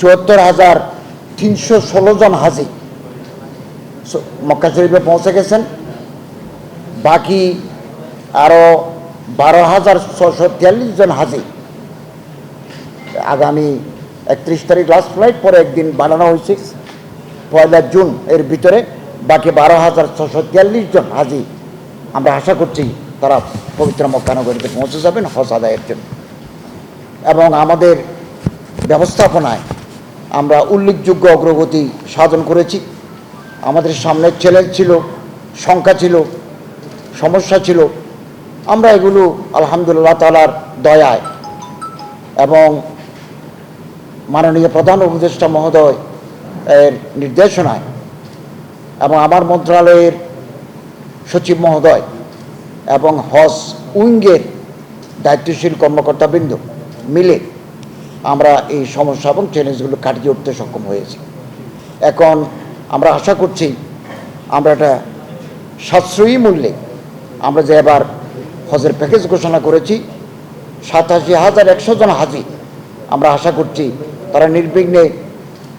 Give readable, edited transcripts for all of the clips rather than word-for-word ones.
৭৪,৩১৬ জন হাজি মক্কা শরীফে পৌঁছে গেছেন। বাকি আরও ১২,৬৪৩ জন হাজি আগামী ৩১ তারিখ লাস্ট ফ্লাইট, পরে একদিন বানানো হয়েছে ১ জুন, এর ভিতরে বাকি ১২,৬৪৩ জন হাজি আমরা আশা করছি তারা পবিত্র মক্কা নগরীতে পৌঁছে যাবেন হজ আদায়ের জন্য। এবং আমাদের ব্যবস্থাপনায় আমরা উল্লেখযোগ্য অগ্রগতি সাধন করেছি। আমাদের সামনে চ্যালেঞ্জ ছিল, সংখ্যা ছিল, সমস্যা ছিল, আমরা এগুলো আলহামদুলিল্লাহ তাআলার দয়ায় এবং মাননীয় প্রধান উপদেষ্টা মহোদয় এর নির্দেশনায় এবং আমার মন্ত্রণালয়ের সচিব মহোদয় এবং হজ উইংয়ের দায়িত্বশীল কর্মকর্তাবৃন্দ মিলে আমরা এই সমস্যা এবং চ্যালেঞ্জগুলো কাটিয়ে উঠতে সক্ষম হয়েছি। এখন আমরা আশা করছি আমরা একটা সাশ্রয়ী মূল্যে আমরা যে এবার হজের প্যাকেজ ঘোষণা করেছি ৮৭,১০০ জন হাজি, আমরা আশা করছি তারা নির্বিঘ্নে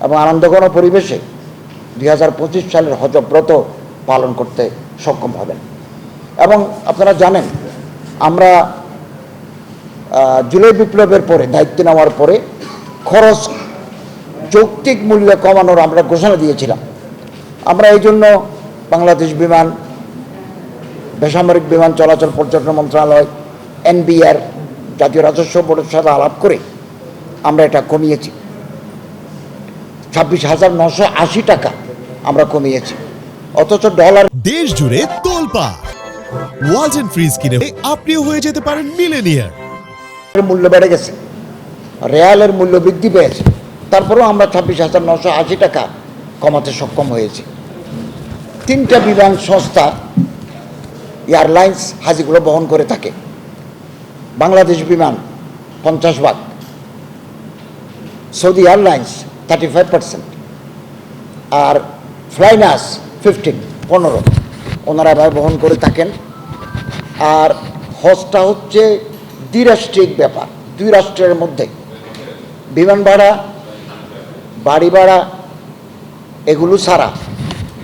এবং আনন্দঘন পরিবেশে ২০২৫ সালের হজব্রত পালন করতে সক্ষম হবেন। এবং আপনারা জানেন আমরা জুলাই বিপ্লবের পরে দায়িত্ব নেওয়ার পরে খরচ যৌক্তিক মূল্যে কমানোর আমরা ঘোষণা দিয়েছিলাম। আমরা এই জন্য বাংলাদেশ বিমান, বেসামরিক বিমান চলাচল পর্যটন মন্ত্রণালয়, এনবিআর, জাতীয় রাজস্ব বোর্ডের সাথে আলাপ করে আমরা এটা কমিয়েছি। ২৬,৯৮০ টাকা আমরা কমিয়েছি। অথচ ডলার দেশ জুড়ে তোলপাড়। ওয়ালটন ফ্রিজ কিনে আপনিও হয়ে যেতে পারেন মিলেনিয়ার। মূল্য বেড়ে গেছে, রিয়ালের মূল্য বৃদ্ধি পেয়েছে, তারপরেও আমরা ২৬,৯৮০ টাকা কমাতে সক্ষম হয়েছি। 3টা বিমান সংস্থা এয়ারলাইন্স হাজিগুলো বহন করে থাকে। বাংলাদেশ বিমান 50%, সৌদি এয়ারলাইন্স 35%, আর ফ্লাইনাস 15 ওনারা বহন করে থাকেন। আর হজটা হচ্ছে দ্বিরাষ্ট্রিক ব্যাপার, 2 রাষ্ট্রের মধ্যে বিমান ভাড়া, বাড়ি ভাড়া এগুলো ছাড়া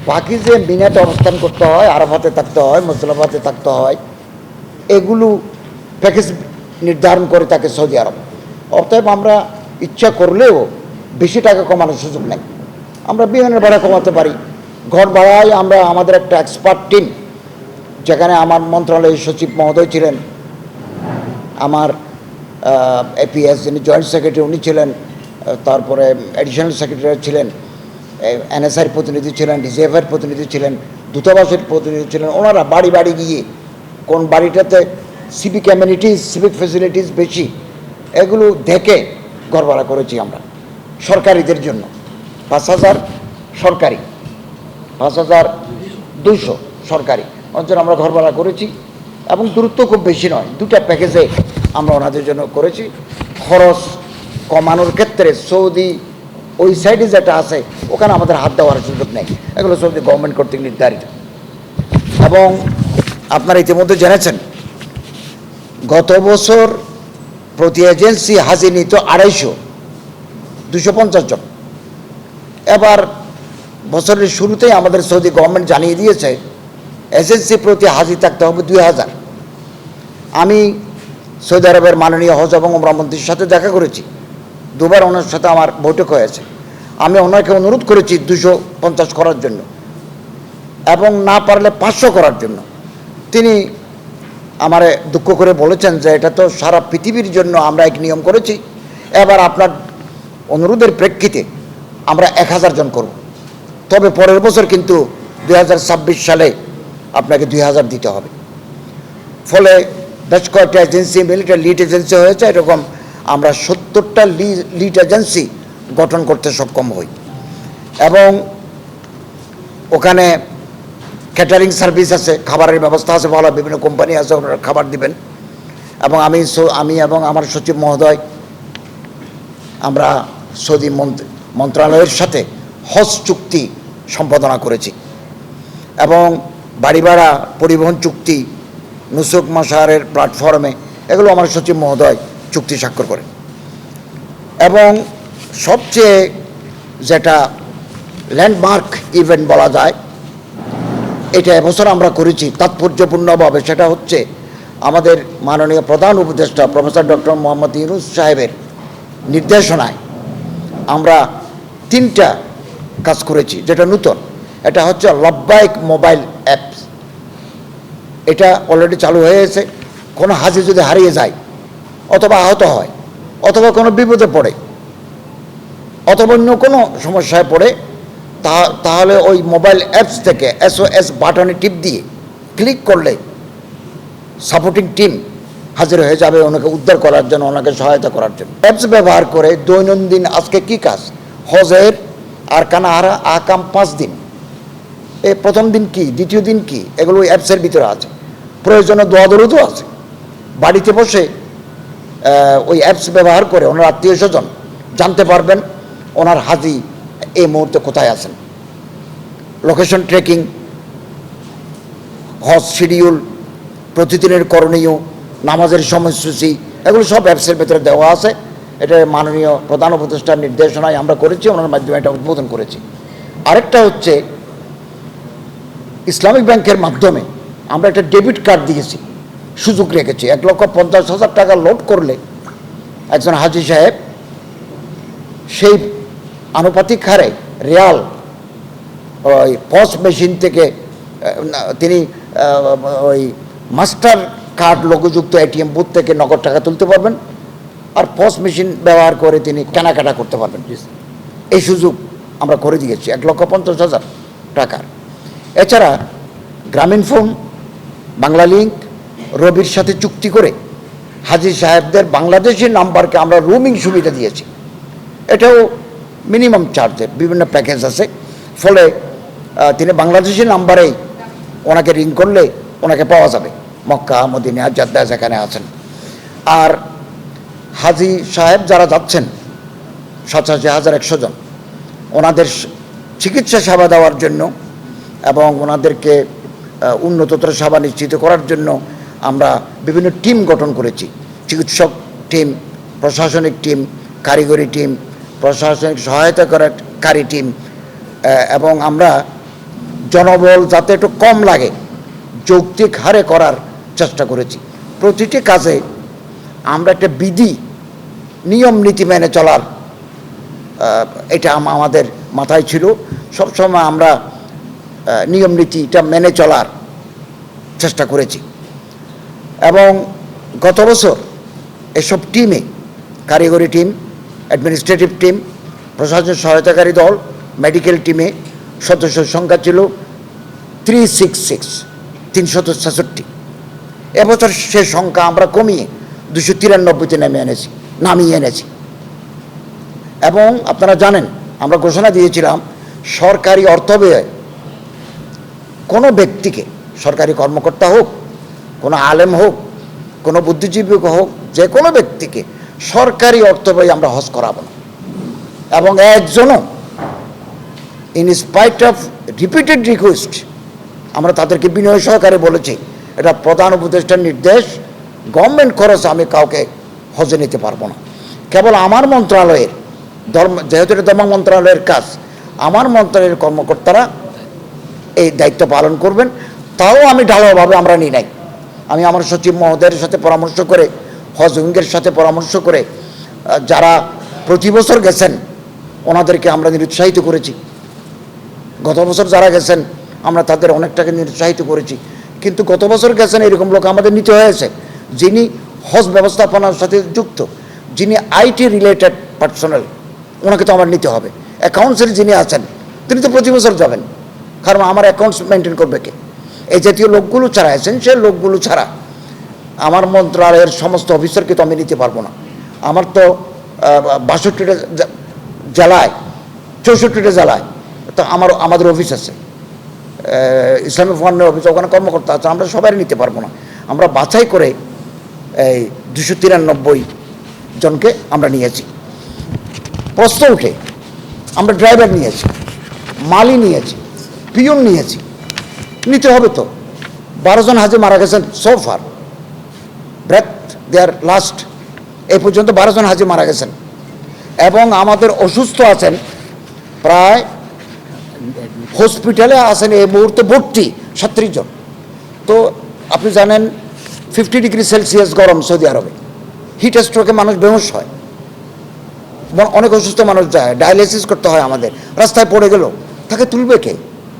বাকি যে মিনাতে অবস্থান করতে হয়, আরাফাতে থাকতে হয়, মুজদালিফাতে থাকতে হয়, এগুলো প্যাকেজ নির্ধারণ করে থাকে সৌদি আরব। অতএব আমরা ইচ্ছা করলেও বেশি টাকা কমানোর সুযোগ নেই। আমরা বিমানের ভাড়া কমাতে পারি। ঘর ভাড়ায় আমরা আমাদের একটা এক্সপার্ট টিম, যেখানে আমার মন্ত্রণালয়ের সচিব মহোদয় ছিলেন, আমার এপিএস যিনি জয়েন্ট সেক্রেটারি উনি ছিলেন, তারপরে অ্যাডিশনাল সেক্রেটারি ছিলেন, এনএসআইয়ের প্রতিনিধি ছিলেন, ডিজিএফের প্রতিনিধি ছিলেন, দূতাবাসের প্রতিনিধি ছিলেন। ওনারা বাড়ি বাড়ি গিয়ে কোন বাড়িটাতে সিভিক অ্যামিনিটিস, সিভিক ফ্যাসিলিটিস বেশি, এগুলো দেখে ঘর ভাড়া করেছি আমরা সরকারিদের জন্য। 5,000 সরকারি, 5,200 সরকারি, ওর জন্য আমরা ঘর ভাড়া করেছি। এবং দূরত্ব খুব বেশি নয়, 2টা প্যাকেজে আমরা ওনাদের জন্য করেছি। খরচ কমানোর ক্ষেত্রে সৌদি ওই সাইডে যেটা আছে ওখানে আমাদের হাত দেওয়ার সুযোগ নেই, এগুলো সৌদি গভর্নমেন্ট কর্তৃক নির্ধারিত। এবং আপনারা ইতিমধ্যে জেনেছেন গত বছর প্রতি এজেন্সি হাজি নিত 250 জন। এবার বছরের শুরুতেই আমাদের সৌদি গভর্নমেন্ট জানিয়ে দিয়েছে এজেন্সি প্রতি হাজি থাকতে হবে 2,000। আমি সৌদি আরবের মাননীয় হজ এবং ওমরা মন্ত্রীর সাথে দেখা করেছি, 2বার ওনার সাথে আমার বৈঠক হয়েছে। আমি ওনাকে অনুরোধ করেছি 250 করার জন্য এবং না পারলে 500 করার জন্য। তিনি আমারে দুঃখ করে বলেছেন যে এটা তো সারা পৃথিবীর জন্য আমরা এক নিয়ম করেছি, এবার আপনার অনুরোধের প্রেক্ষিতে আমরা 1,000 জন করব। তবে পরের বছর কিন্তু 2026 সালে আপনাকে 2,000 দিতে হবে। ফলে বেশ কয়েকটা এজেন্সি মিলিটারি লিড এজেন্সি হয়েছে, এরকম আমরা 70টা লিড এজেন্সি গঠন করতে সক্ষম হই। এবং ওখানে ক্যাটারিং সার্ভিস আছে, খাবারের ব্যবস্থা আছে, ভালো বিভিন্ন কোম্পানি আছে, ওনারা খাবার দিবেন। এবং আমি এবং আমার সচিব মহোদয় আমরা সৌদি মন্ত্রণালয়ের সাথে হজ চুক্তি সম্পাদনা করেছি এবং বাড়ি ভাড়া, পরিবহন চুক্তি, নুসুক মাশারের প্ল্যাটফর্মে এগুলো আমার সচিব মহোদয় চুক্তি স্বাক্ষর করেন। এবং সবচেয়ে যেটা ল্যান্ডমার্ক ইভেন্ট বলা যায়, এটা এবছর আমরা করেছি তাৎপর্যপূর্ণভাবে, সেটা হচ্ছে আমাদের মাননীয় প্রধান উপদেষ্টা প্রফেসর ডক্টর মোহাম্মদ ইউনূস সাহেবের নির্দেশনায় আমরা 3টা কাজ করেছি যেটা নতুন। এটা হচ্ছে লব্বাইক মোবাইল অ্যাপস। এটা অলরেডি চালু হয়ে গেছে। কোনো হাজি যদি হারিয়ে যায় অথবা আহত হয় অথবা কোনো বিপদে পড়ে অথবা অন্য কোনো সমস্যায় পড়ে, তাহলে ওই মোবাইল অ্যাপস থেকে SOS বাটনে টিপ দিয়ে ক্লিক করলে সাপোর্টিং টিম হাজির হয়ে যাবে ওনাকে উদ্ধার করার জন্য, ওনাকে সহায়তা করার জন্য। অ্যাপস ব্যবহার করে দৈনন্দিন আজকে কি কাজ, হজের আর কানাহারা আকাম 5 দিন, এই প্রথম দিন কি, দ্বিতীয় দিন কি, এগুলো ওই অ্যাপসের ভিতরে আছে। প্রয়োজনে দোয়া দরুদও আছে। বাড়িতে বসে ওই অ্যাপস ব্যবহার করে ওনার আত্মীয় স্বজন জানতে পারবেন ওনার হাজি এই মুহূর্তে কোথায় আছেন। লোকেশন ট্রেকিং, হজ শিডিউল, প্রতিদিনের করণীয়, নামাজের সময়সূচি, এগুলো সব অ্যাপসের ভেতরে দেওয়া আছে। এটা মাননীয় প্রধান উপদেষ্টার নির্দেশনায় আমরা করেছি, ওনার মাধ্যমে এটা উদ্বোধন করেছি। আরেকটা হচ্ছে ইসলামিক ব্যাংকের মাধ্যমে আমরা একটা ডেবিট কার্ড দিয়েছি, সুযোগ রেখেছি। 1,50,000 টাকা লোড করলে একজন হাজি সাহেব সেই আনুপাতিক হারে রিয়াল ওই পস মেশিন থেকে তিনি ওই মাস্টার কার্ড লোগোযুক্ত ATM বুথ থেকে নগদ টাকা তুলতে পারবেন, আর পস মেশিন ব্যবহার করে তিনি কেনাকাটা করতে পারবেন। এই সুযোগ আমরা করে দিয়েছি 1,50,000 টাকার। এছাড়া গ্রামীণ ফোন, বাংলা লিঙ্ক, রবির সাথে চুক্তি করে হাজি সাহেবদের বাংলাদেশি নাম্বারকে আমরা রোমিং সুবিধা দিয়েছি। এটাও মিনিমাম চার্জের বিভিন্ন প্যাকেজ আছে, ফলে তিনি বাংলাদেশি নাম্বারেই ওনাকে রিং করলে ওনাকে পাওয়া যাবে মক্কা, মদিনা, জেদ্দা যেখানে আছেন। আর হাজি সাহেব যারা যাচ্ছেন 87,100 জন, ওনাদের চিকিৎসা সেবা দেওয়ার জন্য এবং ওনাদেরকে উন্নততর সেবা নিশ্চিত করার জন্য আমরা বিভিন্ন টিম গঠন করেছি। চিকিৎসক টিম, প্রশাসনিক টিম, কারিগরি টিম, প্রশাসনিক সহায়তাকারী টিম, এবং আমরা জনবল যাতে একটু কম লাগে যৌক্তিক হারে করার চেষ্টা করেছি। প্রতিটি কাজে আমরা একটা বিধি নিয়ম নীতি মেনে চলার এটা আমাদের মাথায় ছিল। সবসময় আমরা নিয়ম নীতিটা মেনে চলার চেষ্টা করেছি। এবং গত বছর এসব টিমে কারিগরি টিম, অ্যাডমিনিস্ট্রেটিভ টিম, প্রশাসন সহায়তাকারী দল, মেডিকেল টিমে সদস্যের সংখ্যা ছিল 366। এবছর সে সংখ্যা আমরা কমিয়ে 293-তে নামিয়ে এনেছি। এবং আপনারা জানেন আমরা ঘোষণা দিয়েছিলাম সরকারি অর্থ ব্যয় কোনো ব্যক্তিকে, সরকারি কর্মকর্তা হোক, কোনো আলেম হোক, কোনো বুদ্ধিজীবী হোক, যে কোনো ব্যক্তিকে সরকারি অর্থ ব্যয় আমরা হজ করাবো না। এবং একজনও in spite of repeated request আমরা তাদেরকে বিনয় সহকারে বলেছি এটা প্রধান উপদেষ্টার নির্দেশ, গভর্নমেন্ট খরচ আমি কাউকে হজে নিতে পারবো না। কেবল আমার মন্ত্রণালয়ের যেহেতু এটা ধর্ম মন্ত্রণালয়ের কাজ, আমার মন্ত্রণালয়ের কর্মকর্তারা এই দায়িত্ব পালন করবেন। তাও আমি ঢালাওভাবে আমরা নিই নাই। আমি আমার সচিব মহোদয়ের সাথে পরামর্শ করে, হজ উইংয়ের সাথে পরামর্শ করে যারা প্রতি বছর গেছেন ওনাদেরকে আমরা নিরুৎসাহিত করেছি। গত বছর যারা গেছেন আমরা তাদের অনেকটাকে নিরুৎসাহিত করেছি। কিন্তু গত বছর গেছেন এরকম লোক আমাদের নিতে হয়েছে যিনি হজ ব্যবস্থাপনার সাথে যুক্ত, যিনি IT রিলেটেড পার্সোনাল, ওনাকে তো আমার নিতে হবে। অ্যাকাউন্টসের যিনি আছেন তিনি তো প্রতি বছর যাবেন, কারণ আমার অ্যাকাউন্টস মেনটেন করবে কে? এই জাতীয় লোকগুলো ছাড়া, এসেনশিয়াল লোকগুলো ছাড়া আমার মন্ত্রণালয়ের সমস্ত অফিসারকে তো আমি নিতে পারবো না। আমার তো 62টা জেলায়, 64টা জেলায় তো আমাদের অফিস আছে, ইসলামিক ফান্ডের অফিস, ওখানে কর্মকর্তা আছে, আমরা সবাই নিতে পারবো না। আমরা বাছাই করে এই 293 জনকে আমরা নিয়েছি। প্রশ্ন উঠে আমরা ড্রাইভার নিয়েছি, মালি নিয়েছি, পিয়ন নিয়েছি, নিতে হবে তো। 12 জন হাজি মারা গেছেন সোফার, ব্রেথ দেয়ার লাস্ট, এই পর্যন্ত 12 জন হাজি মারা গেছেন। এবং আমাদের অসুস্থ আছেন প্রায় হসপিটালে আছেন এই মুহূর্তে ভর্তি 37 জন। তো আপনি জানেন 50 ডিগ্রি সেলসিয়াস গরম সৌদি আরবে, হিট স্ট্রোকে মানুষ বেহুশ হয়, অনেক অসুস্থ মানুষ যায়, ডায়ালিসিস করতে হয় আমাদের। রাস্তায় পড়ে গেল, তাকে তুলবে কে,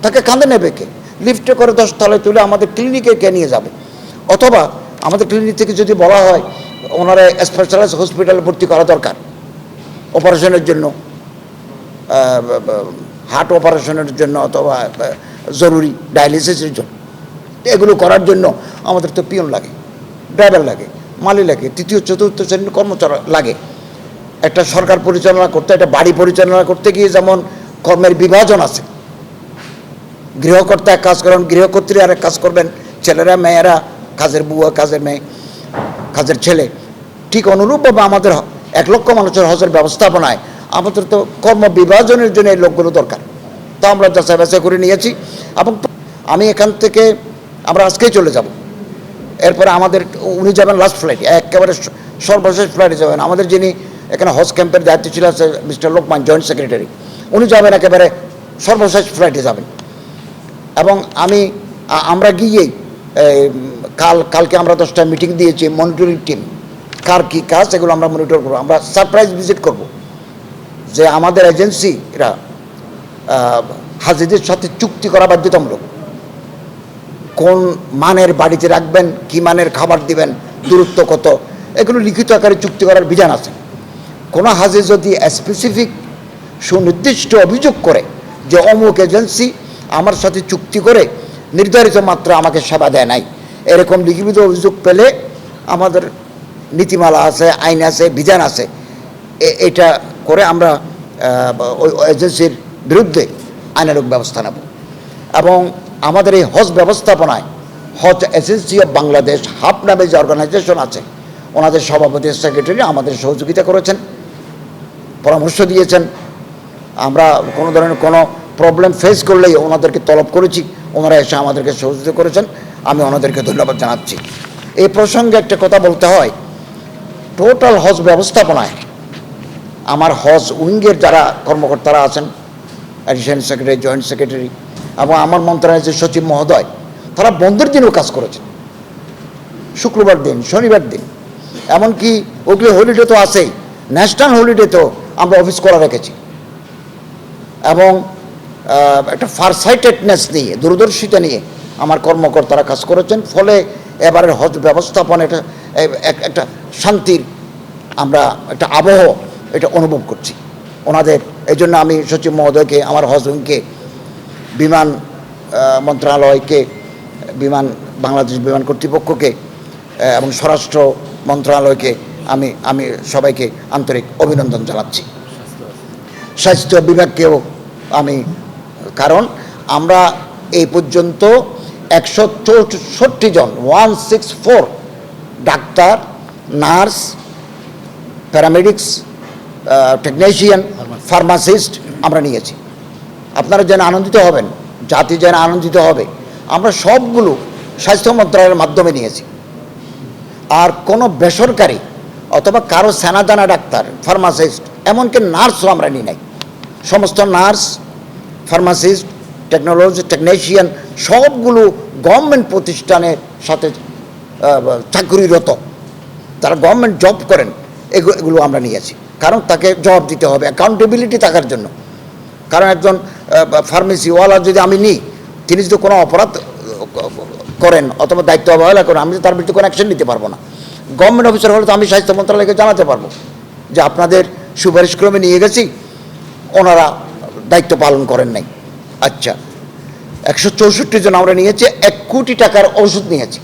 তাকে কাঁধে নেবে কে, লিফটে করে 10 তলায় তুলে আমাদের ক্লিনিকে কে নিয়ে যাবে? অথবা আমাদের ক্লিনিক থেকে যদি বলা হয় ওনারা স্পেশালাইজ হসপিটালে ভর্তি করা দরকার অপারেশনের জন্য, হার্ট অপারেশনের জন্য অথবা জরুরি ডায়ালিসিসের জন্য, এগুলো করার জন্য আমাদের তো পিয়ন লাগে, ড্রাইভার লাগে, মালি লাগে, তৃতীয় চতুর্থ শ্রেণীর কর্মচারী লাগে। একটা সরকার পরিচালনা করতে, একটা বাড়ি পরিচালনা করতে গিয়ে যেমন কর্মের বিভাজন আছে, গৃহকর্তা এক কাজ করেন, গৃহকর্ত্রী আরেক কাজ করবেন, ছেলেরা মেয়েরা, কাজের বুয়া, কাজের মেয়ে, কাজের ছেলে, ঠিক অনুরূপভাবে আমাদের 1 লক্ষ মানুষের হজের ব্যবস্থাপনায় আমাদের তো কর্ম বিভাজনের জন্য এই লোকগুলো দরকার। তো আমরা যাচাই বাছাই করে নিয়েছি এবং আমি এখান থেকে আমরা আজকেই চলে যাব। এরপরে আমাদের উনি যাবেন লাস্ট ফ্লাইটে, একেবারে সর্বশেষ ফ্লাইটে যাবেন। আমাদের যিনি এখানে হজ ক্যাম্পের দায়িত্ব ছিল আছে মিস্টার লোকমান, জয়েন্ট সেক্রেটারি, উনি যাবেন একেবারে সর্বশেষ ফ্লাইটে যাবেন। এবং আমরা গিয়েই কালকে আমরা 10টায় মিটিং দিয়েছি, মনিটরিং টিম কার কী কাজ এগুলো আমরা মনিটর করবো। আমরা সারপ্রাইজ ভিজিট করব যে আমাদের এজেন্সিরা হাজিদের সাথে চুক্তি করা বাধ্যতামূলক, কোন মানের বাড়িতে রাখবেন, কি মানের খাবার দিবেন, দূরত্ব কত, এগুলো লিখিত আকারে চুক্তি করার বিধান আছে। কোনো হাজি যদি স্পেসিফিক সুনির্দিষ্ট অভিযোগ করে যে অমুক এজেন্সি আমার সাথে চুক্তি করে নির্ধারিত মাত্রা আমাকে সেবা দেয় নাই, এরকম লিখিত অভিযোগ পেলে আমাদের নীতিমালা আছে, আইন আছে, বিধান আছে, এটা করে আমরা ওই এজেন্সির বিরুদ্ধে আইনানুগ ব্যবস্থা নেব। এবং আমাদের এই হজ ব্যবস্থাপনায় হজ এজেন্সি অফ বাংলাদেশ হাব নামে যে অর্গানাইজেশন আছে, ওনাদের সভাপতি সেক্রেটারি আমাদের সহযোগিতা করেছেন, পরামর্শ দিয়েছেন। আমরা কোনো ধরনের কোনো প্রবলেম ফেস করলেই ওনাদেরকে তলব করেছি, ওনারা এসে আমাদেরকে সহযোগিতা করেছেন, আমি ওনাদেরকে ধন্যবাদ জানাচ্ছি। এই প্রসঙ্গে একটা কথা বলতে হয়, টোটাল হজ ব্যবস্থাপনায় আমার হজ উইংয়ের যারা কর্মকর্তারা আছেন, অ্যাডিশনাল সেক্রেটারি, জয়েন্ট সেক্রেটারি এবং আমার মন্ত্রণালয়ের যে সচিব মহোদয়, তারা বন্ধের দিনও কাজ করেছেন, শুক্রবার দিন, শনিবার দিন, এমনকি ওগুলো হলিডে তো আছেই, ন্যাশনাল হলিডে তো আমরা অফিস করা রেখেছি। এবং একটা ফারসাইটেডনেস নিয়ে, দূরদর্শিতা নিয়ে আমার কর্মকর্তারা কাজ করেছেন। ফলে এবারের হজ ব্যবস্থাপনা একটা শান্তির আমরা একটা আবহ এটা অনুভব করছি ওনাদের। এই জন্য আমি সচিব মহোদয়কে, আমার হজ উইংকে, বিমান মন্ত্রণালয়কে, বাংলাদেশ বিমান কর্তৃপক্ষকে এবং স্বরাষ্ট্র মন্ত্রণালয়কে আমি সবাইকে আন্তরিক অভিনন্দন জানাচ্ছি, স্বাস্থ্য বিভাগকেও আমি। কারণ আমরা এই পর্যন্ত 164 জন 164 doctor, nurse, paramedics, technician, pharmacist আমরা নিয়েছি। আপনারা যেন আনন্দিত হবেন, জাতি যেন আনন্দিত হবে, আমরা সবগুলো স্বাস্থ্য মন্ত্রণালয়ের মাধ্যমে নিয়েছি। আর কোনো বেসরকারি অথবা কারো সেনাদানা ডাক্তার, ফার্মাসিস্ট, এমনকি নার্সও আমরা নিই নাই। সমস্ত নার্স, ফার্মাসিস্ট, টেকনিশিয়ান সবগুলো গভর্নমেন্ট প্রতিষ্ঠানের সাথে চাকরিরত, তারা গভর্নমেন্ট জব করেন, এগুলো আমরা নিয়েছি। কারণ তাকে জবাব দিতে হবে, অ্যাকাউন্টেবিলিটি থাকার জন্য। কারণ একজন ফার্মেসিওয়ালা যদি আমি নিই, তিনি যদি কোনো অপরাধ করেন অথবা দায়িত্ব অবহেলা করেন, আমি তার বিরুদ্ধে কোনো অ্যাকশন নিতে পারবো না। গভর্নমেন্ট অফিসার হলে তো আমি স্বাস্থ্য মন্ত্রণালয়কে জানাতে পারবো যে আপনাদের সুপারিশক্রমে নিয়ে গেছি, ওনারা দায়িত্ব পালন করেন নাই। আচ্ছা, 164 জন আমরা নিয়েছি, 1 কোটি টাকার ওষুধ নিয়েছি,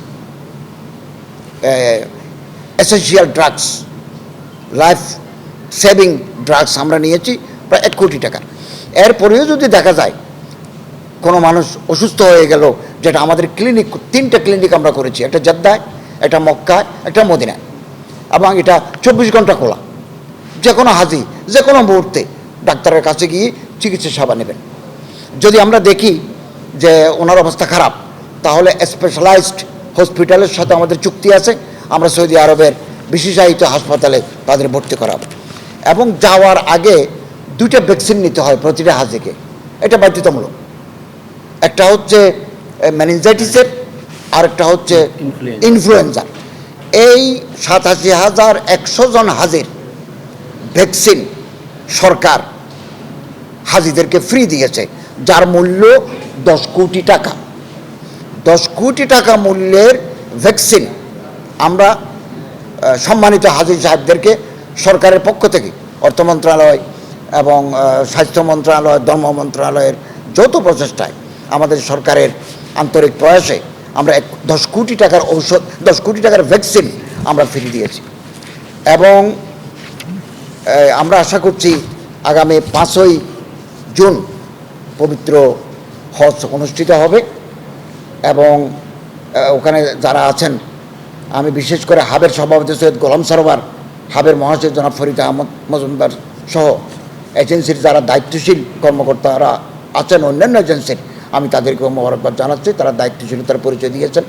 essential drugs, life saving drugs আমরা নিয়েছি প্রায় 1 কোটি টাকা। এরপরেও যদি দেখা যায় কোনো মানুষ অসুস্থ হয়ে গেল, যেটা আমাদের ক্লিনিক, 3টে ক্লিনিক আমরা করেছি, একটা জেদ্দায়, একটা মক্কায়, একটা মদিনায়, এবং এটা 24 ঘন্টা খোলা। যে কোনো হাজি যে কোনো মুহূর্তে ডাক্তারের কাছে গিয়ে চিকিৎসা সেবা নেবেন। যদি আমরা দেখি যে ওনার অবস্থা খারাপ, তাহলে স্পেশালাইজড হসপিটালের সাথে আমাদের চুক্তি আছে, আমরা সৌদি আরবের বিশেষায়িত হাসপাতালে তাদের ভর্তি করাবো। এবং যাওয়ার আগে 2টা ভ্যাকসিন নিতে হয় প্রতিটা হাজিকে, এটা বাধ্যতামূলক। একটা হচ্ছে মেনিনজাইটিসের, আর একটা হচ্ছে ইনফ্লুয়েঞ্জা। এই 87,100 জন হাজির ভ্যাকসিন সরকার হাজিদেরকে ফ্রি দিয়েছে, যার মূল্য 10 কোটি টাকা। 10 কোটি টাকা মূল্যের ভ্যাকসিন আমরা সম্মানিত হাজি সাহেবদেরকে সরকারের পক্ষ থেকে, অর্থ মন্ত্রণালয় এবং স্বাস্থ্য মন্ত্রণালয়, ধর্ম মন্ত্রণালয়ের যৌথ প্রচেষ্টায়, আমাদের সরকারের আন্তরিক প্রয়াসে আমরা 10 কোটি টাকার ঔষধ, 10 কোটি টাকার ভ্যাকসিন আমরা ফ্রি দিয়েছি। এবং আমরা আশা করছি আগামী 5ই জুন পবিত্র হজ অনুষ্ঠিত হবে। এবং ওখানে যারা আছেন, আমি বিশেষ করে হাবের সভাপতি সৈয়দ গোলাম সরোয়ার, হাবের মহাসচিব জনাব ফরিদ আহমদ মজুমদার সহ এজেন্সির যারা দায়িত্বশীল কর্মকর্তারা আছেন, অন্যান্য এজেন্সির, আমি তাদেরকেও মোবারকবাদ জানাচ্ছি। তারা দায়িত্বশীলতার পরিচয় দিয়েছেন।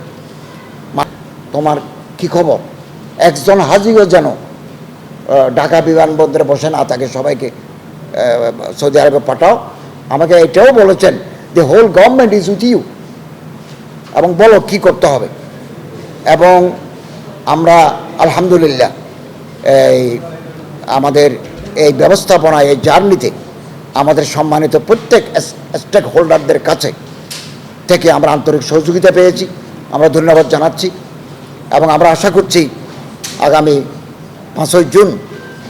তোমার কি খবর? একজন হাজিও যেন ঢাকা বিমানবন্দরে বসে না থাকে, সবাইকে সৌদি আরবে পাঠাও। আমাকে এটাও বলেছেন যে whole government is with you, এবং বলো কি করতে হবে। এবং আমরা আলহামদুলিল্লাহ আমাদের এই ব্যবস্থাপনায়, এই জার্নিতে আমাদের সম্মানিত প্রত্যেক স্টেক হোল্ডারদের কাছে থেকে আমরা আন্তরিক সহযোগিতা পেয়েছি, আমরা ধন্যবাদ জানাচ্ছি। এবং আমরা আশা করছি আগামী 5ই জুন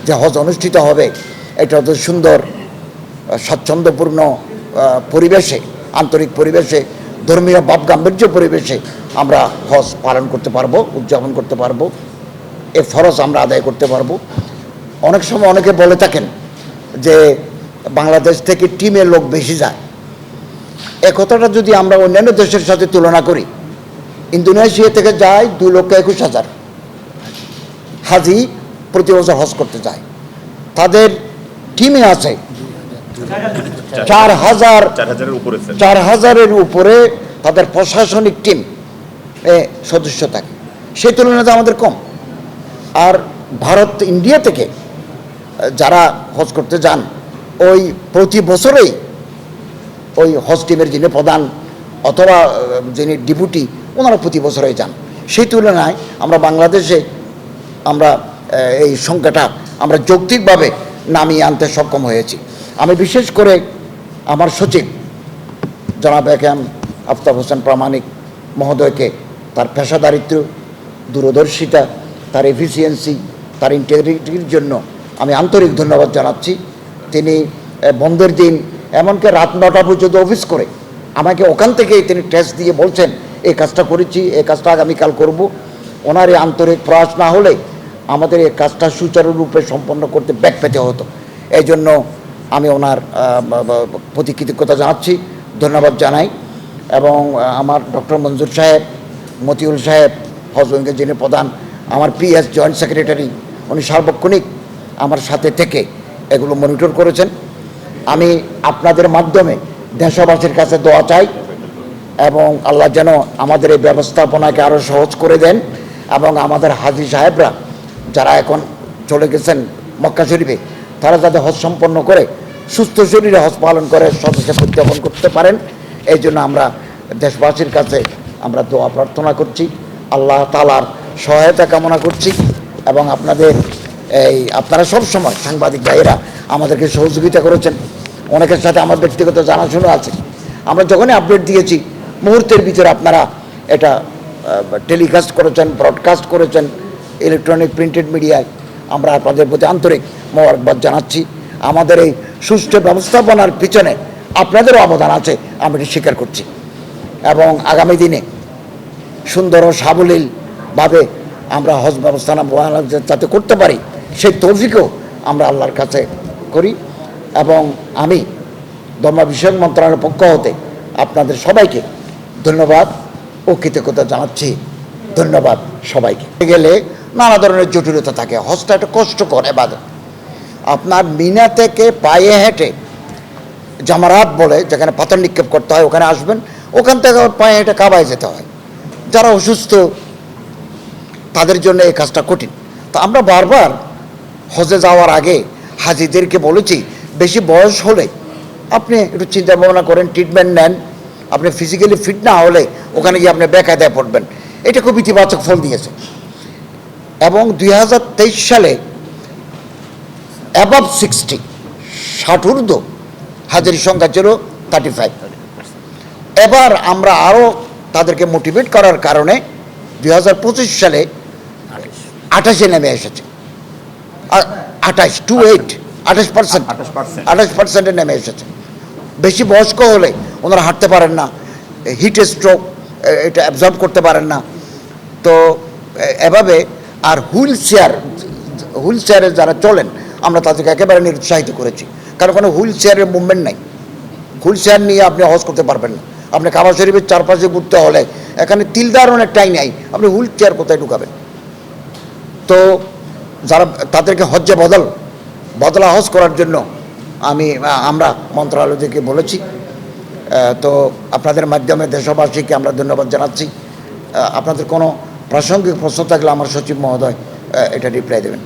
যে হজ অনুষ্ঠিত হবে, এটা অত সুন্দর স্বাচ্ছন্দ্যপূর্ণ পরিবেশে, আন্তরিক পরিবেশে, ধর্মীয় ভাবগাম্ভীর্য পরিবেশে আমরা হজ পালন করতে পারবো, উদযাপন করতে পারবো, এ ফরজ আমরা আদায় করতে পারবো। অনেক সময় অনেকে বলে থাকেন যে বাংলাদেশ থেকে টিমের লোক বেশি যায়। এ কথাটা যদি আমরা অন্যান্য দেশের সাথে তুলনা করি, ইন্দোনেশিয়া থেকে যায় 2,21,000 হাজি প্রতি বছর হজ করতে যায়। তাদের টিমে আছে 4,000-এর উপরে তাদের প্রশাসনিক টিম সদস্য থাকে। সেই তুলনায় আমাদের কম। আর ভারত, ইন্ডিয়া থেকে যারা হজ করতে যান, ওই প্রতি বছরেই ওই হজ টিমের যিনি প্রধান অথবা যিনি ডেপুটি, ওনারা প্রতি বছরেই যান। সেই তুলনায় আমরা বাংলাদেশে আমরা এই সংখ্যাটা আমরা যৌক্তিকভাবে নামিয়ে আনতে সক্ষম হয়েছি। আমি বিশেষ করে আমার সচিব জনাব একেএম আফতাব হোসেন প্রামাণিক মহোদয়কে তার পেশাদারিত্ব, দূরদর্শিতা, তার এফিসিয়েন্সি, তার ইন্টিগ্রিটির জন্য আমি আন্তরিক ধন্যবাদ জানাচ্ছি। তিনি বন্ধের দিন এমনকি রাত 9টা পর্যন্ত অফিস করে আমাকে ওখান থেকেই তিনি টেস্ট দিয়ে বলছেন এই কাজটা করেছি, এই কাজটা আগামীকাল করব। ওনার এই আন্তরিক প্রয়াস না হলে আমাদের এই কাজটা সুচারুরূপে সম্পন্ন করতে ব্যাক পেতে হতো। এই জন্য আমি ওনার প্রতি কৃতজ্ঞতা জানাচ্ছি, ধন্যবাদ জানাই। এবং আমার ডক্টর মঞ্জুর সাহেব, মতিউল সাহেব, হজ উইংয়ের যিনি প্রধান, আমার পিএস জয়েন্ট সেক্রেটারি, উনি সার্বক্ষণিক আমার সাথে থেকে এগুলো মনিটর করেছেন। আমি আপনাদের মাধ্যমে দেশবাসীর কাছে দোয়া চাই এবং আল্লাহ যেন আমাদের এই ব্যবস্থাপনাকে আরও সহজ করে দেন এবং আমাদের হাজি সাহেবরা যারা এখন চলে গেছেন মক্কা শরীফে, তারা যাতে হজ সম্পন্ন করে সুস্থ শরীরে হজ পালন করে সদস্য উদযাপন করতে পারেন। এই জন্য আমরা দেশবাসীর কাছে আমরা দোয়া প্রার্থনা করছি, আল্লাহ তাআলার সহায়তা কামনা করছি। এবং আপনারা সব সময় সাংবাদিক ভাইয়েরা আমাদেরকে সহযোগিতা করেছেন। অনেকের সাথে আমার ব্যক্তিগত জানাশোনা আছে। আমরা যখনই আপডেট দিয়েছি মুহূর্তের ভিতরে আপনারা এটা টেলিকাস্ট করেছেন, ব্রডকাস্ট করেছেন ইলেকট্রনিক প্রিন্টেড মিডিয়ায়। আমরা আপনাদের প্রতি আন্তরিক মোবারকবাদ জানাচ্ছি। আমাদের এই সুষ্ঠু ব্যবস্থাপনার পিছনে আপনাদেরও অবদান আছে, আমি এটি স্বীকার করছি। এবং আগামী দিনে সুন্দর ও সাবলীলভাবে আমরা হজ ব্যবস্থাপনা যাতে করতে পারি, সেই তৌফিকও আমরা আল্লাহর কাছে করি। এবং আমি ধর্ম বিষয়ক মন্ত্রণালয়ের পক্ষ হতে আপনাদের সবাইকে ধন্যবাদ ও কৃতজ্ঞতা জানাচ্ছি। ধন্যবাদ সবাইকে। গেলে নানা ধরনের জটিলতা থাকে। হজটা একটা কষ্টকর ইবাদত। আপনার মিনা থেকে পায়ে হেঁটে জামারাত বলে যেখানে পাথর নিক্ষেপ করতে হয় ওখানে আসবেন, ওখান থেকে পায়ে হেঁটে কাবায় যেতে হয়। যারা অসুস্থ তাদের জন্য এই কাজটা কঠিন। তো আমরা বারবার হজে যাওয়ার আগে হাজিদেরকে বলেছি বেশি বয়স হলে আপনি একটু চিন্তা ভাবনা করেন, ট্রিটমেন্ট নেন। আপনি ফিজিক্যালি ফিট না হলে ওখানে গিয়ে আপনি বেকায়দায় পড়বেন। এটা খুব ইতিবাচক ফল দিয়েছে। এবং 2023 সালে অ্যাবাভ 60 ঊর্ধ্ব হাজির সংখ্যা ছিল 35। এবার আমরা আরও তাদেরকে মোটিভেট করার কারণে 2025 সালে 28-এ নেমে এসেছে। 28% নেমে এসেছে। বেশি বয়স্ক হলে ওনারা হাঁটতে পারেন না, হিট স্ট্রোক এটা অ্যাবজর্ব করতে পারেন না। তো এভাবে আর হুইল চেয়ারে যারা চলেন আমরা তাদেরকে একেবারে নিরুৎসাহিত করেছি, কারণ কোনো হুইল চেয়ারের মুভমেন্ট নাই। হুইল চেয়ার নিয়ে আপনি হজ করতে পারবেন না। আপনি কাবা শরীফের চারপাশে ঘুরতে হলে এখানে তিলদার অনেকটাই নেই, আপনি হুইল চেয়ার কোথায় ঢুকাবেন? তো যারা তাদেরকে হজ্জে বদলা হজ করার জন্য আমরা মন্ত্রণালয় থেকে বলেছি। তো আপনাদের মাধ্যমে দেশবাসীকে আমরা ধন্যবাদ জানাচ্ছি। আপনাদের কোনো প্রাসঙ্গিক প্রশ্ন থাকলে আমার সচিব মহোদয় এটা রিপ্লাই দেবেন।